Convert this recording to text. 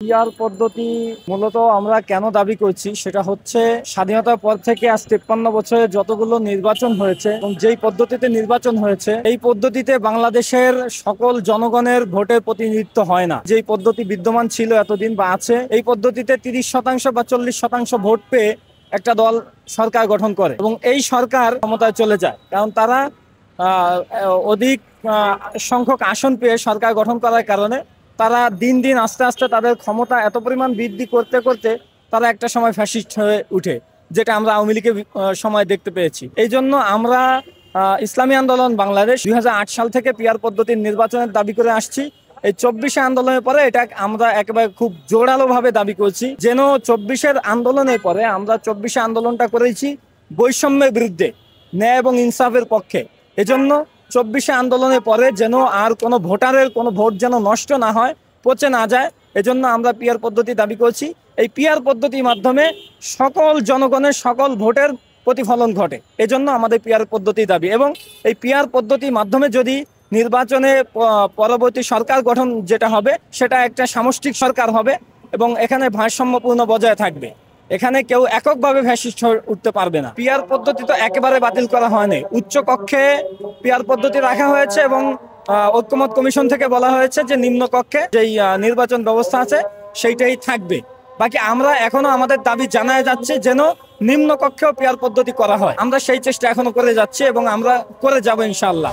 PR পদ্ধতি মূলত আমরা কেন দাবি করছি সেটা হচ্ছে স্বাধীনতার পর থেকে আজ 53 বছরে যতগুলো নির্বাচন হয়েছে এবং যেই পদ্ধতিতে নির্বাচন হয়েছে এই পদ্ধতিতে বাংলাদেশের সকল জনগণের ভোটের প্রতিনিধিত্ব হয় না। যেই পদ্ধতি বিদ্যমান ছিল এতদিন বা আছে, এই পদ্ধতিতে 30% বা 40% ভোট পেয়ে একটা দল সরকার গঠন করে এবং এই সরকার ক্ষমতায় চলে যায়, কারণ তারা অধিক সংখ্যক আসন পেয়ে সরকার গঠন করার কারণে তারা দিন দিন আস্তে আস্তে তাদের ক্ষমতা এত পরিমাণ বৃদ্ধি করতে করতে তারা একটা সময় ফ্যাসিস্ট হয়ে উঠে, যেটা আমরা আওয়ামী লীগের সময় দেখতে পেয়েছি। এই জন্য আমরা ইসলামী আন্দোলন বাংলাদেশ 2008 সাল থেকে পিআর পদ্ধতির নির্বাচনের দাবি করে আসছি। এই 24 আন্দোলনের পরে এটা আমরা একেবারে খুব জোরালো ভাবে দাবি করছি, যেন 24 আন্দোলনের পরে আমরা 24 আন্দোলনটা করেছি বৈষম্যের বিরুদ্ধে, ন্যায় এবং ইনসাফের পক্ষে। এজন্য 24 আন্দোলনের পরে যেন আর কোনো ভোটারের কোনো ভোট যেন নষ্ট না হয়, পচে না যায়, এজন্য আমরা পিআর পদ্ধতি দাবি করছি। এই পিআর পদ্ধতির মাধ্যমে সকল জনগণের সকল ভোটের প্রতিফলন ঘটে, এজন্য আমাদের পিআর পদ্ধতি দাবি। এবং এই পিআর পদ্ধতির মাধ্যমে যদি নির্বাচনে পরবর্তী সরকার গঠন যেটা হবে সেটা একটা সামষ্টিক সরকার হবে এবং এখানে ভারসাম্যপূর্ণ বজায় থাকবে। এখানে কেউ এককভাবে ফ্যাসিস্ট হয়ে উঠতে পারবে না। পিআর পদ্ধতি তো একেবারে বাতিল করা হয়নি, উচ্চ কক্ষে পিআর পদ্ধতি রাখা হয়েছে এবং ঐক্যমত কমিশন থেকে বলা হয়েছে যে নিম্ন কক্ষে যেই নির্বাচন ব্যবস্থা আছে সেইটাই থাকবে। বাকি আমরা এখনো আমাদের দাবি জানায় যাচ্ছে যেন নিম্ন কক্ষেও পিআর পদ্ধতি করা হয়। আমরা সেই চেষ্টা এখনো করে যাচ্ছি এবং আমরা করে যাব ইনশাআল্লাহ।